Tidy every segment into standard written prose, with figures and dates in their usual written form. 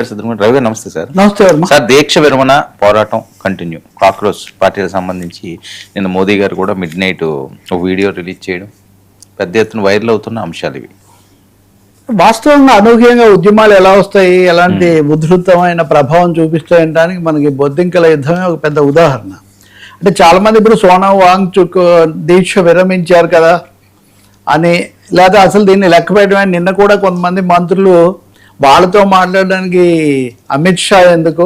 రవి గారు నమస్తే సార్. నమస్తే సార్, దీక్ష విరమణ పోరాటం కంటిన్యూ. కాక్రోచ్ పార్టీలకు సంబంధించి నిన్న మోదీ గారు కూడా మిడ్ నైట్ ఒక వీడియో రిలీజ్ చేయడం, పెద్ద ఎత్తున వైరల్ అవుతున్న అంశాలు ఇవి. వాస్తవంగా అనూహ్యంగా ఉద్యమాలు ఎలా వస్తాయి, ఎలాంటి ఉధృతమైన ప్రభావం చూపిస్తాయనడానికి మనకి బొద్దింకల యుద్ధమే ఒక పెద్ద ఉదాహరణ. అంటే చాలా మంది ఇప్పుడు సోనం వాంగ్చుక్ దీక్ష విరమించారు కదా అని, లేదా అసలు దీన్ని లెక్క పెట్టడం. నిన్న కూడా కొంతమంది మంత్రులు వాళ్ళతో మాట్లాడడానికి అమిత్ షా ఎందుకు,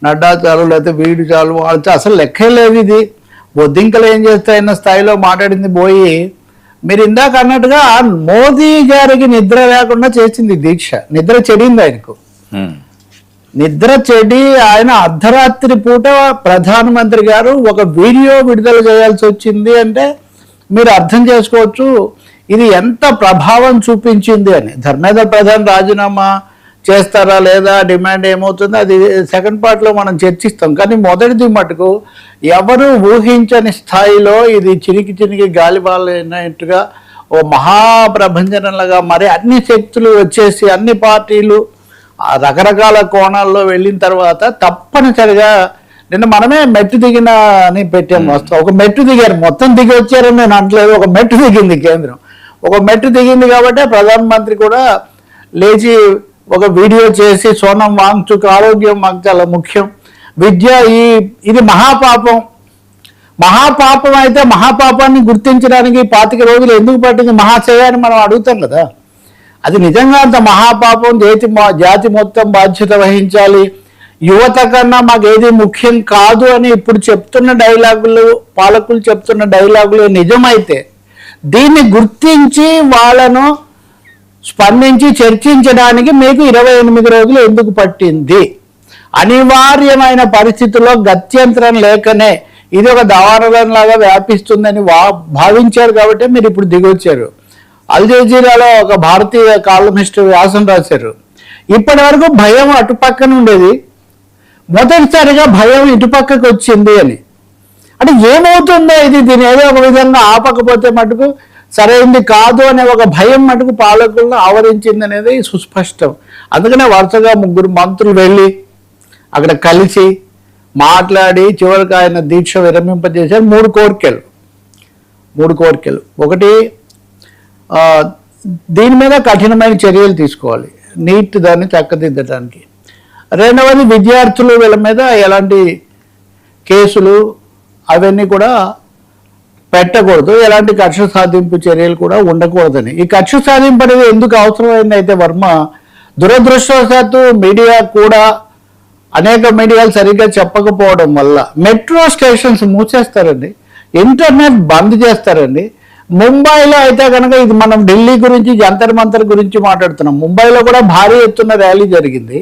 నడ్డా చాలు, లేకపోతే వీడు చాలు, వాళ్ళతో అసలు లెక్కే లేదు. ఇది బొద్దింకలు ఏం చేస్తాయన్న స్థాయిలో మాట్లాడింది పోయి, మీరు ఇందాక అన్నట్టుగా మోదీ గారికి నిద్ర లేకుండా చేసింది దీక్ష. నిద్ర చెడింది ఆయనకు. నిద్ర చెడి ఆయన అర్ధరాత్రి పూట ప్రధానమంత్రి గారు ఒక వీడియో విడుదల చేయాల్సి వచ్చింది అంటే మీరు అర్థం చేసుకోవచ్చు ఇది ఎంత ప్రభావం చూపించింది అని. ధర్మేంద్ర ప్రధాన్ రాజీనామా చేస్తారా లేదా, డిమాండ్ ఏమవుతుందో అది సెకండ్ పార్ట్లో మనం చర్చిస్తాం. కానీ మొదటిది మటుకు ఎవరు ఊహించని స్థాయిలో ఇది చినికి చినికి గాలిబాలైనట్టుగా ఓ మహాప్రభంజనంలాగా మరి అన్ని శక్తులు వచ్చేసి అన్ని పార్టీలు రకరకాల కోణాల్లో వెళ్ళిన తర్వాత తప్పనిసరిగా నిన్న మనమే మెట్టు దిగిన అని పెట్టాము. వస్తాం ఒక మెట్టు దిగారు, మొత్తం దిగి వచ్చారని నేను అంటలేదు. ఒక మెట్టు దిగింది కేంద్రం, ఒక మెట్టు దిగింది కాబట్టి ప్రధానమంత్రి కూడా లేచి ఒక వీడియో చేసి సోనం వాంగ్చుక్ ఆరోగ్యం మాకు చాలా ముఖ్యం, విద్య ఇది మహాపాపం. మహాపాపం అయితే మహాపాపాన్ని గుర్తించడానికి 25 రోజులు ఎందుకు పట్టింది మహాశయ అని మనం అడుగుతాం కదా. అది నిజంగా అంత మహాపాపం, జాతి మొత్తం బాధ్యత వహించాలి, యువత కన్నా మాకు ఏది ముఖ్యం కాదు అని ఇప్పుడు చెప్తున్న డైలాగులు, పాలకులు చెప్తున్న డైలాగులు నిజమైతే దీన్ని గుర్తించి వాళ్ళను స్పందించి చర్చించడానికి మీకు 28 రోజులు ఎందుకు పట్టింది? అనివార్యమైన పరిస్థితుల్లో గత్యంతరం లేకనే ఇది ఒక దావానలాగా వ్యాపిస్తుందని భావించారు కాబట్టి మీరు ఇప్పుడు దిగొచ్చారు. అల్ జజీరాలో ఒక భారతీయ కాలమిస్ట్ వ్యాసం రాశారు, ఇప్పటి వరకు భయం అటుపక్కన ఉండేది, మొదటిసారిగా భయం ఇటుపక్కకు వచ్చింది అని. అంటే ఏమవుతుందో ఇది, దీని ఏదో ఒక విధంగా ఆపకపోతే మటుకు సరైంది కాదు అనే ఒక భయం మటుకు పాలకులను ఆవరించింది అనేది సుస్పష్టం. అందుకనే వరుసగా 3 మంత్రులు వెళ్ళి అక్కడ కలిసి మాట్లాడి చివరికి ఆయన దీక్ష విరమింపజేశారు. 3 కోరికలు. ఒకటి, దీని మీద కఠినమైన చర్యలు తీసుకోవాలి, నీట్ దాన్ని చక్కదిద్దడానికి. రెండవది, విద్యార్థులు వీళ్ళ మీద ఎలాంటి కేసులు అవన్నీ కూడా పెట్టకూడదు, ఎలాంటి కక్ష సాధింపు చర్యలు కూడా ఉండకూడదని. ఈ కక్ష సాధింపు అనేది ఎందుకు అవసరమైంది అయితే వర్మ, దురదృష్టవశాత్తు మీడియా కూడా అనేక మీడియాలు సరిగ్గా చెప్పకపోవడం వల్ల మెట్రో స్టేషన్స్ మూసేస్తారండి, ఇంటర్నెట్ బంద్ చేస్తారండి. ముంబైలో అయితే కనుక, ఇది మనం ఢిల్లీ గురించి జంతర్ మంతర్ గురించి మాట్లాడుతున్నాం, ముంబైలో కూడా భారీ ఎత్తున ర్యాలీ జరిగింది.